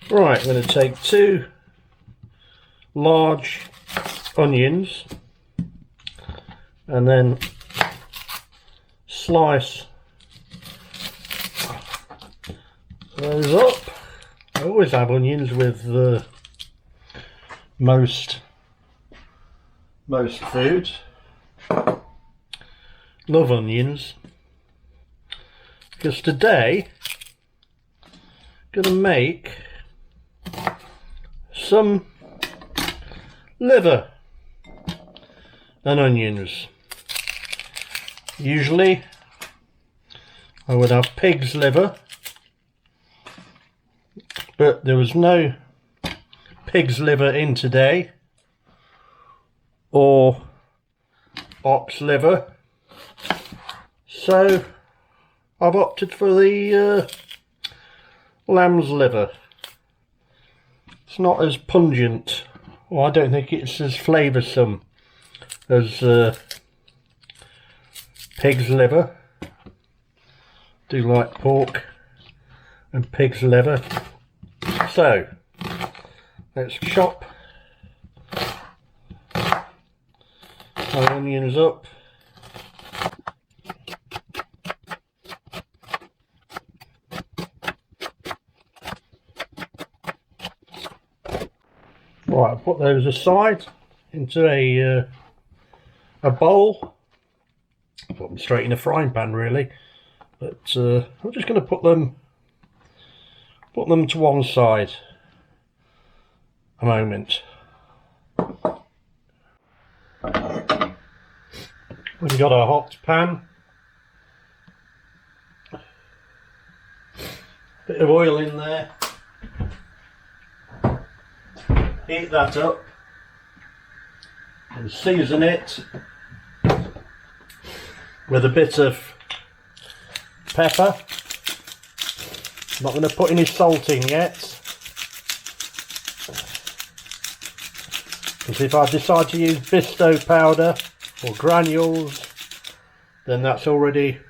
Right, I'm going to take 2 large onions and then slice those up. I always have onions with most food. Love onions. Because today I'm going to make some liver and onions. Usually I would have pig's liver, but there was no pig's liver in today, or ox liver, so I've opted for the lamb's liver. It's not as pungent, or I don't think it's as flavoursome as pig's liver. Do like pork and pig's liver. So let's chop my onions up. Right, I'll put those aside into a bowl. Put them straight in a frying pan really, but I'm just going to put them to one side a moment. We've got our hot pan, bit of oil in there. Heat that up and season it with a bit of pepper. I'm not going to put any salt in yet, because if I decide to use Bisto powder or granules, then that's already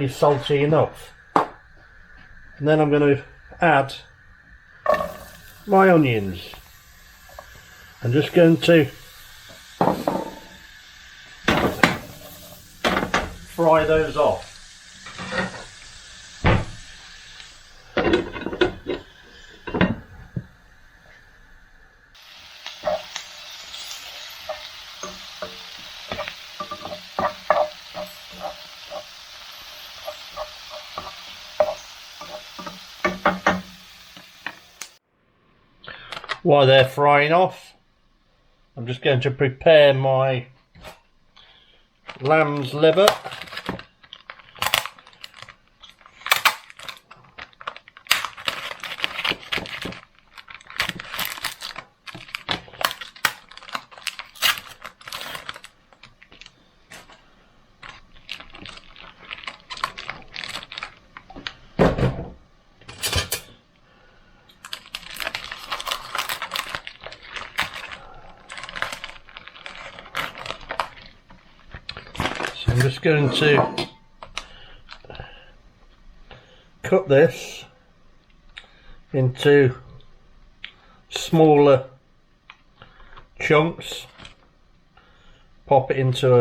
salty enough. And then I'm going to add my onions. I'm just going to fry those off. While they're frying off, I'm just going to prepare my lamb's liver. I'm just going to cut this into smaller chunks, pop it into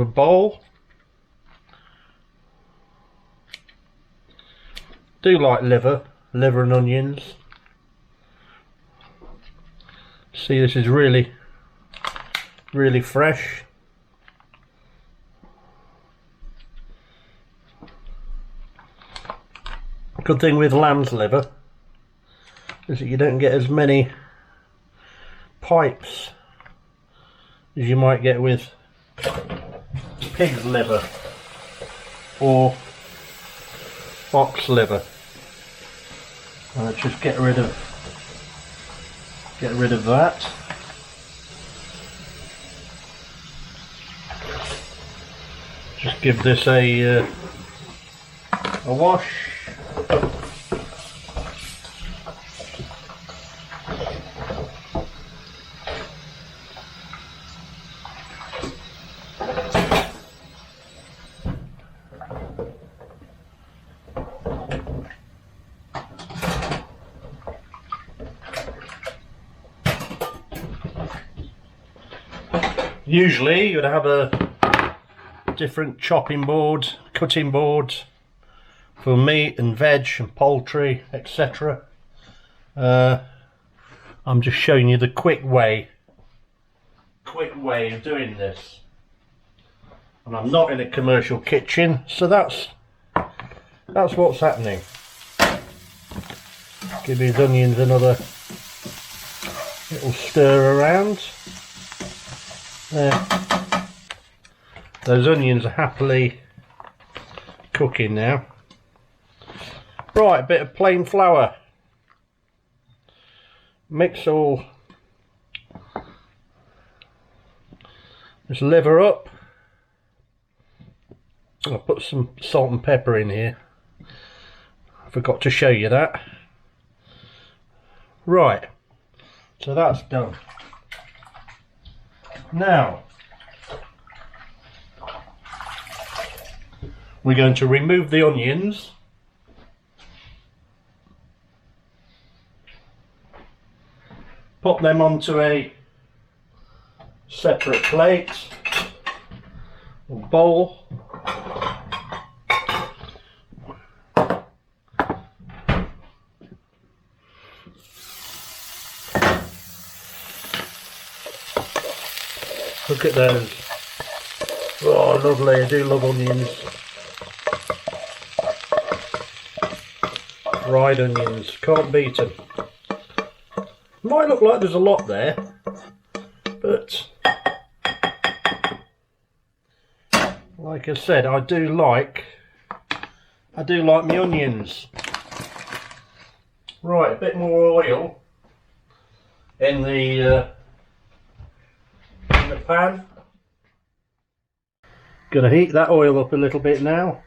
a bowl. Do like liver and onions. See, this is really fresh. Good thing with lamb's liver is that you don't get as many pipes as you might get with pig's liver or ox liver. Let's just get rid of that. Just give this a wash. Usually you'd have a different chopping board, cutting board for meat and veg and poultry, etc. I'm just showing you the quick way of doing this. And I'm not in a commercial kitchen, so that's what's happening. Give these onions another little stir around. There. Those onions are happily cooking now. Right, a bit of plain flour. Mix all this liver up. I'll put some salt and pepper in here. I forgot to show you that. Right, so that's done. Now we're going to remove the onions. Put them onto a separate plate or bowl. Look at those. Oh, lovely. I do love onions. Fried onions. Can't beat them. Might look like there's a lot there, but like I said, I do like my onions. Right, a bit more oil in the pan. Gonna heat that oil up a little bit now,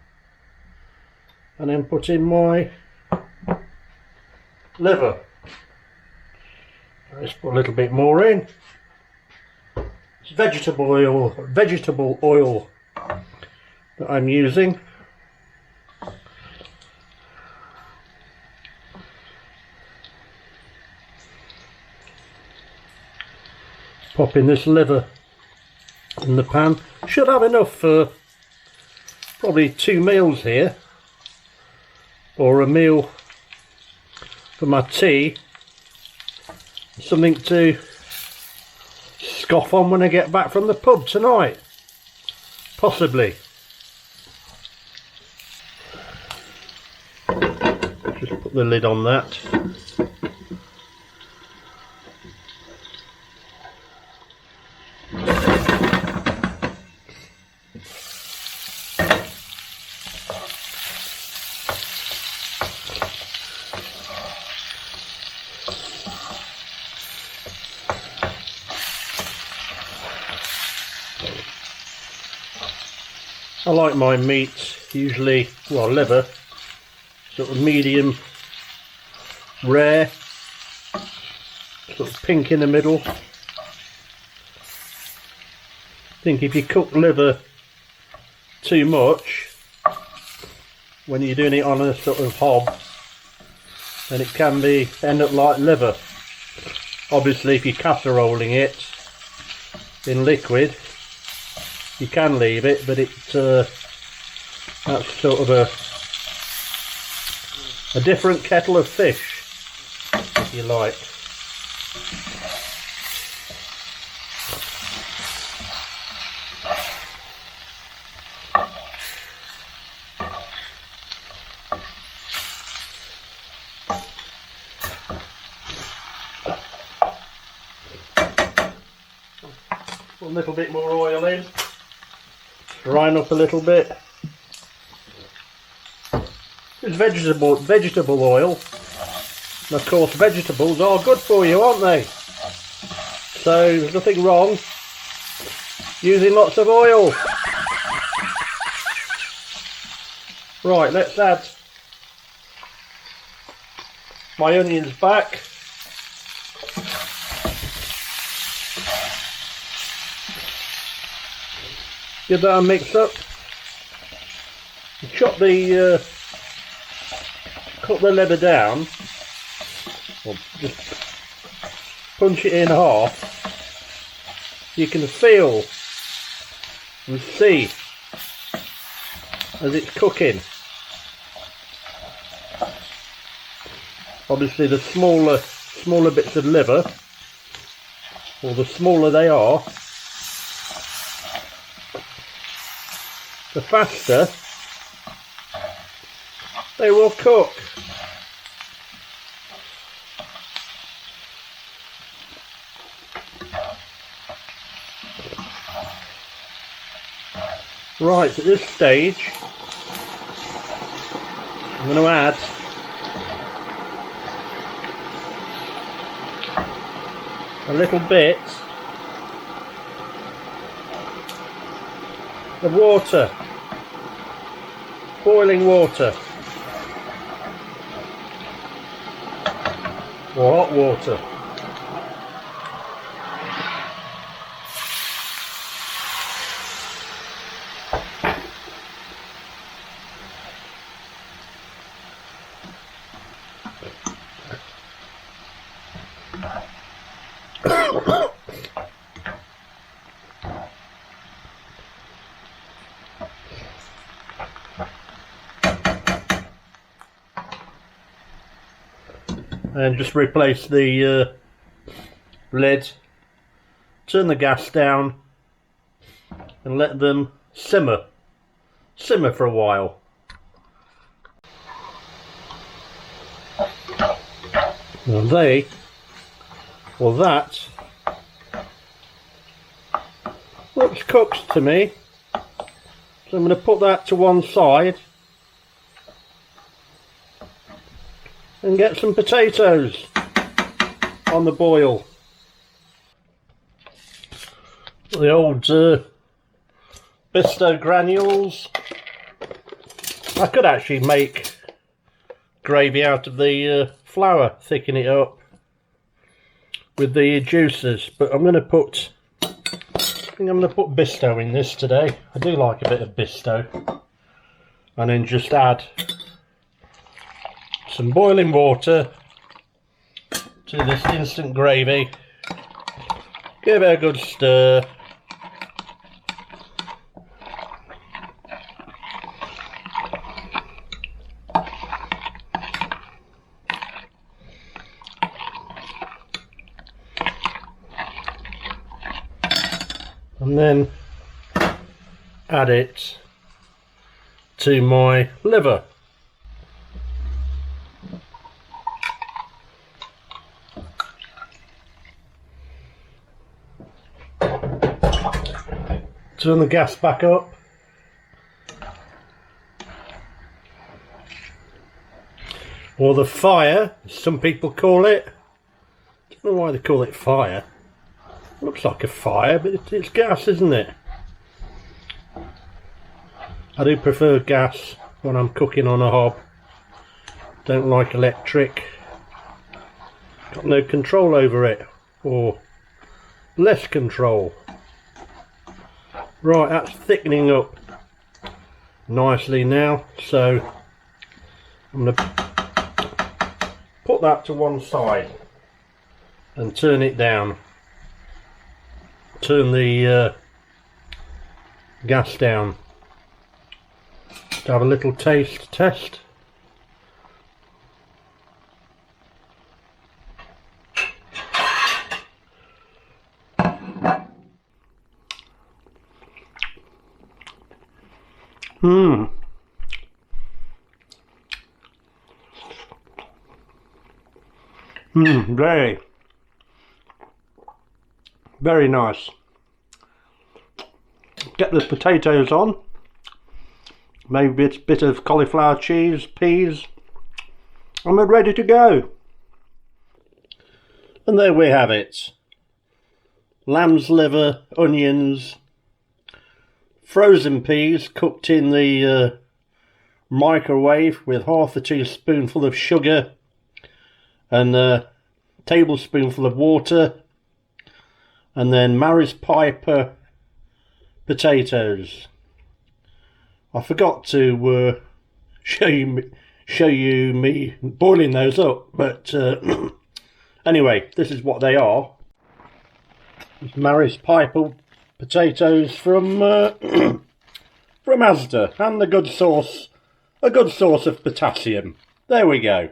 and then put in my liver. Let's put a little bit more in. It's vegetable oil that I'm using. Popping this liver in the pan. Should have enough for probably 2 meals here, or a meal for my tea. Something to scoff on when I get back from the pub tonight, possibly. Just put the lid on that. I like my meat usually, well, liver, sort of medium rare, sort of pink in the middle. I think if you cook liver too much when you're doing it on a sort of hob, then it can end up like liver. Obviously if you're casseroling it in liquid, you can leave it, but that's sort of a different kettle of fish, if you like. Put a little bit more oil in. Drying up a little bit. It's vegetable oil, and of course vegetables are good for you, aren't they? So there's nothing wrong using lots of oil. Right, let's add my onions back. Give that a mix up. Cut the leather down, or just punch it in half, you can feel and see as it's cooking. Obviously the smaller bits of liver, or the smaller they are, the faster they will cook. Right, at this stage I'm going to add a little bit of water, boiling water, or hot water. And just replace the lid, turn the gas down and let them simmer for a while. And that looks cooked to me, so I'm going to put that to one side and get some potatoes on the boil. The old Bisto granules. I could actually make gravy out of the flour, thicken it up with the juices, but I think I'm going to put Bisto in this today. I do like a bit of Bisto. And then just add some boiling water to this instant gravy, give it a good stir, and then add it to my liver. Turn the gas back up. Or the fire, as some people call it. I don't know why they call it fire. It looks like a fire, but it's gas, isn't it? I do prefer gas when I'm cooking on a hob. Don't like electric. Got no control over it, or less control. Right, that's thickening up nicely now, so I'm going to put that to one side and turn it down. Turn the gas down to have a little taste test. Very nice. Get the potatoes on, maybe a bit of cauliflower cheese, peas, and we're ready to go. And there we have it. Lamb's liver, onions, frozen peas cooked in the microwave with half a teaspoonful of sugar and a tablespoonful of water, and then Maris Piper potatoes. I forgot to show you me boiling those up, but anyway, this is what they are. It's Maris Piper potatoes from from Asda, and a good source of potassium. There we go.